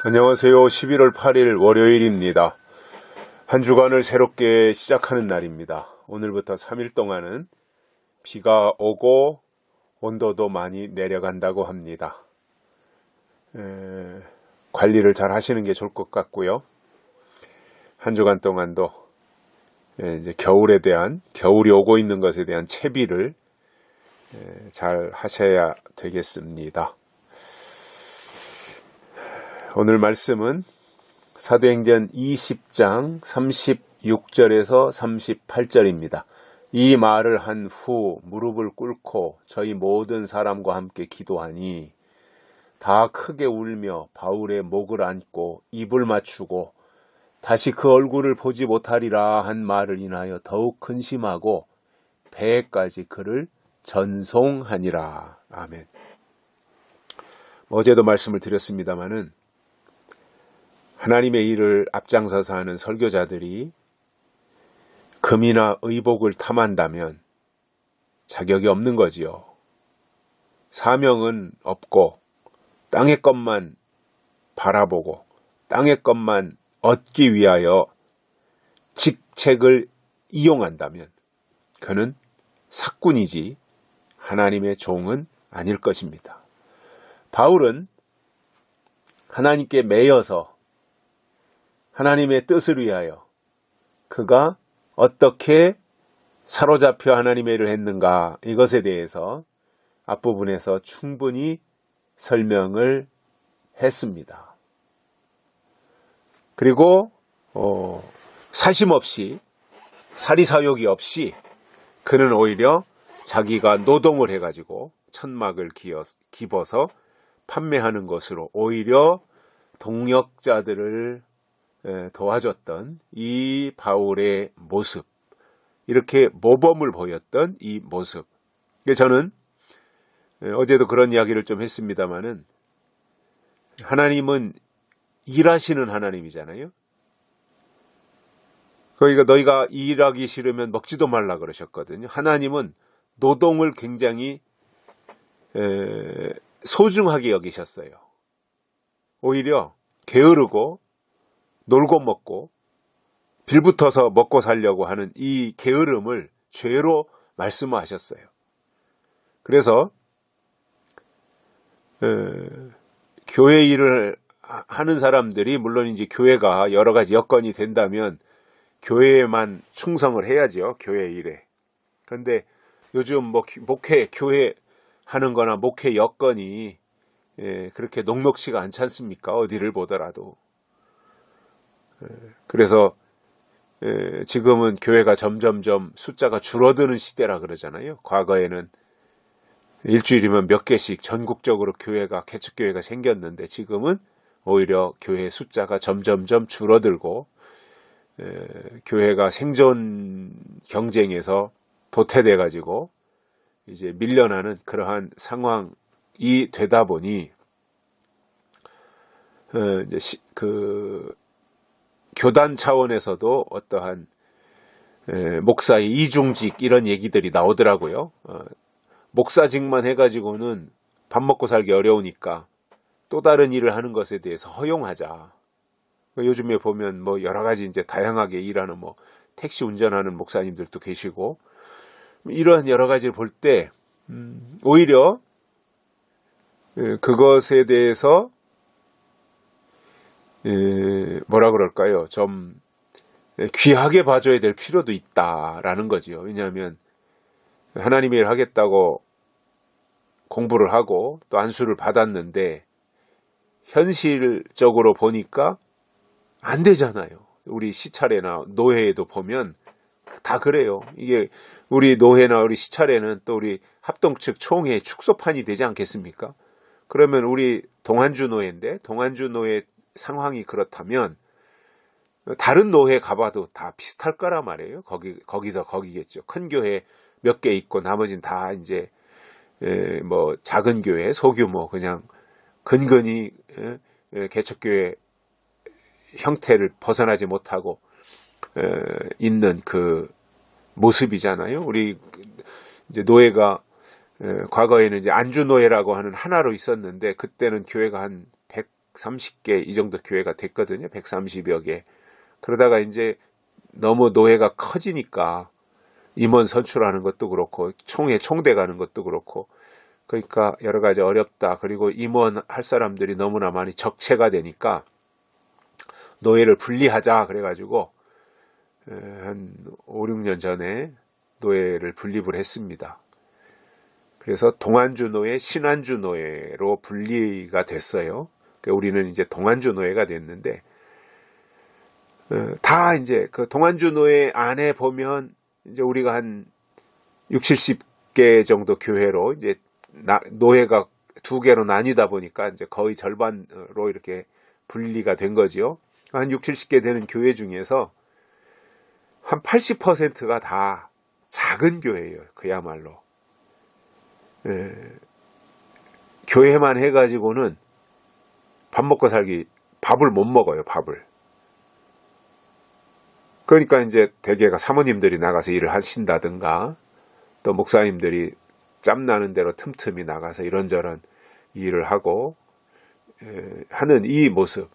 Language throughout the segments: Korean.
안녕하세요. 11월 8일 월요일입니다. 한 주간을 새롭게 시작하는 날입니다. 오늘부터 3일 동안은 비가 오고 온도도 많이 내려간다고 합니다. 관리를 잘 하시는 게 좋을 것 같고요. 한 주간 동안도 이제 겨울이 오고 있는 것에 대한 채비를 잘 하셔야 되겠습니다. 오늘 말씀은 사도행전 20장 36절에서 38절입니다. 이 말을 한 후 무릎을 꿇고 저희 모든 사람과 함께 기도하니 다 크게 울며 바울의 목을 안고 입을 맞추고 다시 그 얼굴을 보지 못하리라 한 말을 인하여 더욱 근심하고 배에까지 그를 전송하니라. 아멘. 어제도 말씀을 드렸습니다마는 하나님의 일을 앞장서서 하는 설교자들이 금이나 의복을 탐한다면 자격이 없는 거지요. 사명은 없고 땅의 것만 바라보고 땅의 것만 얻기 위하여 직책을 이용한다면 그는 사꾼이지 하나님의 종은 아닐 것입니다. 바울은 하나님께 매여서 하나님의 뜻을 위하여 그가 어떻게 사로잡혀 하나님의 일을 했는가, 이것에 대해서 앞부분에서 충분히 설명을 했습니다. 그리고 사심 없이, 사리사욕이 없이 그는 오히려 자기가 노동을 해가지고 천막을 기어서 판매하는 것으로 오히려 동역자들을 도와줬던 이 바울의 모습, 이렇게 모범을 보였던 이 모습. 저는 어제도 그런 이야기를 좀 했습니다마는 하나님은 일하시는 하나님이잖아요. 그러니까 너희가 일하기 싫으면 먹지도 말라 그러셨거든요. 하나님은 노동을 굉장히 소중하게 여기셨어요. 오히려 게으르고 놀고 먹고 빌붙어서 먹고 살려고 하는 이 게으름을 죄로 말씀하셨어요. 그래서 교회 일을 하는 사람들이, 물론 이제 교회가 여러 가지 여건이 된다면 교회에만 충성을 해야죠. 교회 일에. 그런데 요즘 교회 하는 거나 목회 여건이 그렇게 녹록치가 않지 않습니까? 어디를 보더라도. 그래서 지금은 교회가 점점점 숫자가 줄어드는 시대라 그러잖아요. 과거에는 일주일이면 몇 개씩 전국적으로 개척교회가 생겼는데 지금은 오히려 교회 숫자가 점점점 줄어들고 교회가 생존 경쟁에서 도태돼 가지고 이제 밀려나는 그러한 상황이 되다 보니 이제 교단 차원에서도 어떠한 목사의 이중직 이런 얘기들이 나오더라고요. 목사직만 해가지고는 밥 먹고 살기 어려우니까 또 다른 일을 하는 것에 대해서 허용하자. 요즘에 보면 여러 가지 이제 다양하게 일하는 택시 운전하는 목사님들도 계시고 이러한 여러 가지를 볼 때 오히려 그것에 대해서 뭐라 그럴까요? 좀 귀하게 봐줘야 될 필요도 있다라는 거지요. 왜냐하면 하나님의 일을 하겠다고 공부를 하고 또 안수를 받았는데 현실적으로 보니까 안 되잖아요. 우리 시찰회나 노회에도 보면 다 그래요. 이게 우리 노회나 우리 시찰회는 또 우리 합동측 총회 축소판이 되지 않겠습니까? 그러면 우리 동안주 노회인데 동안주 노회 상황이 그렇다면 다른 노회 가봐도 다 비슷할 거란 말이에요. 거기서 거기겠죠. 큰 교회 몇 개 있고 나머지는 다 이제 작은 교회 소규모 그냥 근근히 개척교회 형태를 벗어나지 못하고 있는 그 모습이잖아요. 우리 이제 노예가 과거에는 이제 안주노예라고 하는 하나로 있었는데 그때는 교회가 한 130개 이 정도 교회가 됐거든요. 130여 개. 그러다가 이제 너무 노예가 커지니까 임원 선출하는 것도 그렇고 총회 총대 가는 것도 그렇고 그러니까 여러 가지 어렵다. 그리고 임원 할 사람들이 너무나 많이 적체가 되니까 노예를 분리하자 그래가지고 한 5, 6년 전에 노예를 분립을 했습니다. 그래서 동안주 노예, 신안주 노예로 분리가 됐어요. 우리는 이제 동안주 노예가 됐는데 다 이제 그 동안주 노예 안에 보면 이제 우리가 한 60, 70개 정도 교회로 이제 노예가 두 개로 나뉘다 보니까 이제 거의 절반으로 이렇게 분리가 된 거지요. 한 60, 70개 되는 교회 중에서 한 80%가 다 작은 교회예요. 그야말로. 교회만 해가지고는 밥 먹고 살기, 밥을 못 먹어요, 밥을. 그러니까 이제 대개가 사모님들이 나가서 일을 하신다든가 또 목사님들이 짬나는 대로 틈틈이 나가서 이런저런 일을 하고 하는 이 모습.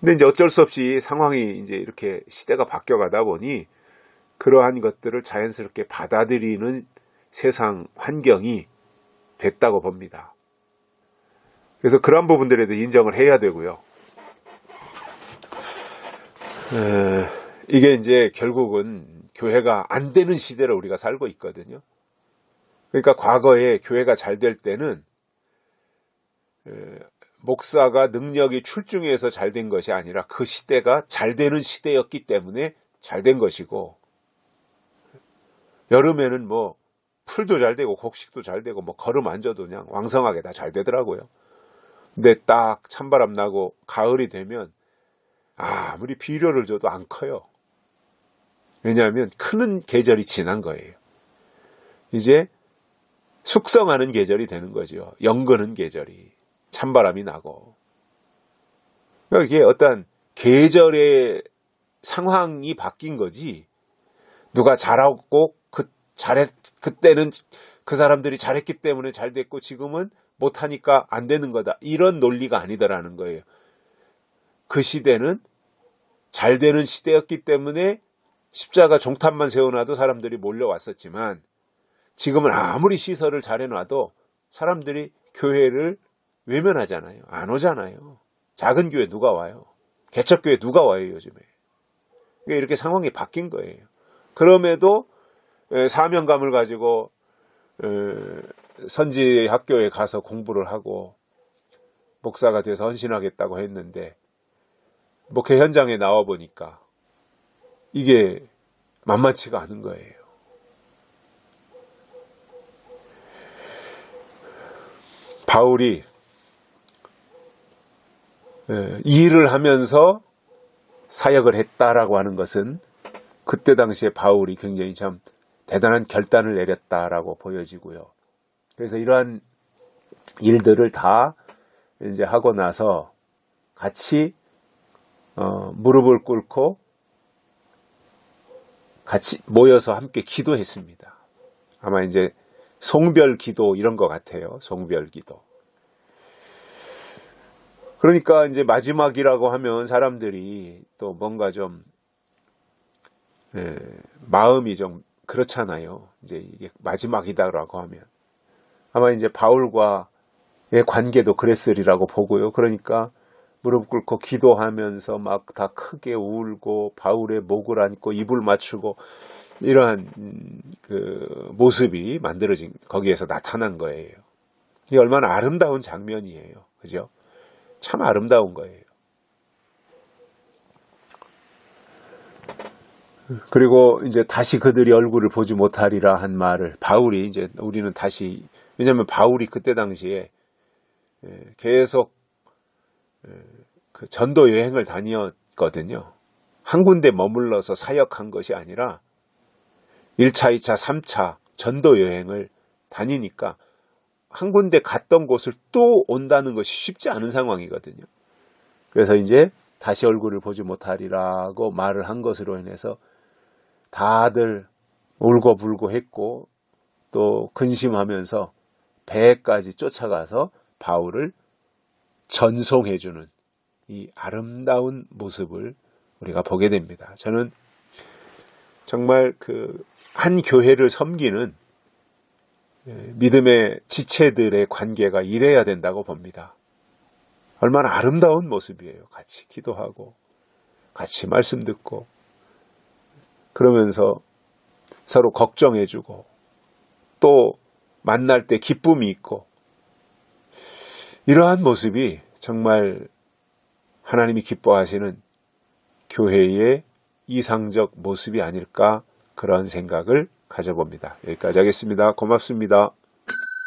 근데 이제 어쩔 수 없이 상황이 이제 이렇게 시대가 바뀌어가다 보니 그러한 것들을 자연스럽게 받아들이는 세상 환경이 됐다고 봅니다. 그래서 그런 부분들에 대해 인정을 해야 되고요. 이게 이제 결국은 교회가 안 되는 시대를 우리가 살고 있거든요. 그러니까 과거에 교회가 잘 될 때는 목사가 능력이 출중해서 잘 된 것이 아니라 그 시대가 잘 되는 시대였기 때문에 잘 된 것이고 여름에는 뭐 풀도 잘 되고 곡식도 잘 되고 뭐 걸음 앉아도 그냥 왕성하게 다 잘 되더라고요. 근데 딱 찬바람 나고 가을이 되면 아무리 비료를 줘도 안 커요. 왜냐하면 크는 계절이 지난 거예요. 이제 숙성하는 계절이 되는 거죠. 연거는 계절이. 찬바람이 나고. 그러니까 이게 어떤 계절의 상황이 바뀐 거지. 누가 잘하고 그때는 그 사람들이 잘했기 때문에 잘 됐고 지금은 못하니까 안 되는 거다. 이런 논리가 아니다라는 거예요. 그 시대는 잘 되는 시대였기 때문에 십자가 종탑만 세워놔도 사람들이 몰려왔었지만 지금은 아무리 시설을 잘 해놔도 사람들이 교회를 외면하잖아요. 안 오잖아요. 작은 교회 누가 와요? 개척교회 누가 와요 요즘에? 이렇게 상황이 바뀐 거예요. 그럼에도 사명감을 가지고 선지 학교에 가서 공부를 하고 목사가 돼서 헌신하겠다고 했는데 목회 현장에 나와 보니까 이게 만만치가 않은 거예요. 바울이 일을 하면서 사역을 했다라고 하는 것은 그때 당시에 바울이 굉장히 참 대단한 결단을 내렸다라고 보여지고요. 그래서 이러한 일들을 다 이제 하고 나서 같이 무릎을 꿇고 같이 모여서 함께 기도했습니다. 아마 이제 송별 기도 이런 것 같아요. 송별 기도. 그러니까 이제 마지막이라고 하면 사람들이 또 뭔가 좀 마음이 좀 그렇잖아요. 이제 이게 마지막이다라고 하면 아마 이제 바울과의 관계도 그랬으리라고 보고요. 그러니까 무릎 꿇고 기도하면서 막 다 크게 울고 바울의 목을 안고 입을 맞추고 이러한 그 모습이 만들어진 거기에서 나타난 거예요. 이게 얼마나 아름다운 장면이에요. 그죠? 참 아름다운 거예요. 그리고 이제 다시 그들이 얼굴을 보지 못하리라 한 말을 바울이 이제 우리는 다시 왜냐하면 바울이 그때 당시에 계속 그 전도 여행을 다녔거든요. 한 군데 머물러서 사역한 것이 아니라 1차, 2차, 3차 전도 여행을 다니니까 한 군데 갔던 곳을 또 온다는 것이 쉽지 않은 상황이거든요. 그래서 이제 다시 얼굴을 보지 못하리라고 말을 한 것으로 인해서 다들 울고불고 했고 또 근심하면서 배까지 쫓아가서 바울을 전송해주는 이 아름다운 모습을 우리가 보게 됩니다. 저는 정말 한 교회를 섬기는 믿음의 지체들의 관계가 이래야 된다고 봅니다. 얼마나 아름다운 모습이에요. 같이 기도하고 같이 말씀 듣고 그러면서 서로 걱정해주고 또 만날 때 기쁨이 있고 이러한 모습이 정말 하나님이 기뻐하시는 교회의 이상적 모습이 아닐까 그런 생각을 가져봅니다. 여기까지 하겠습니다. 고맙습니다.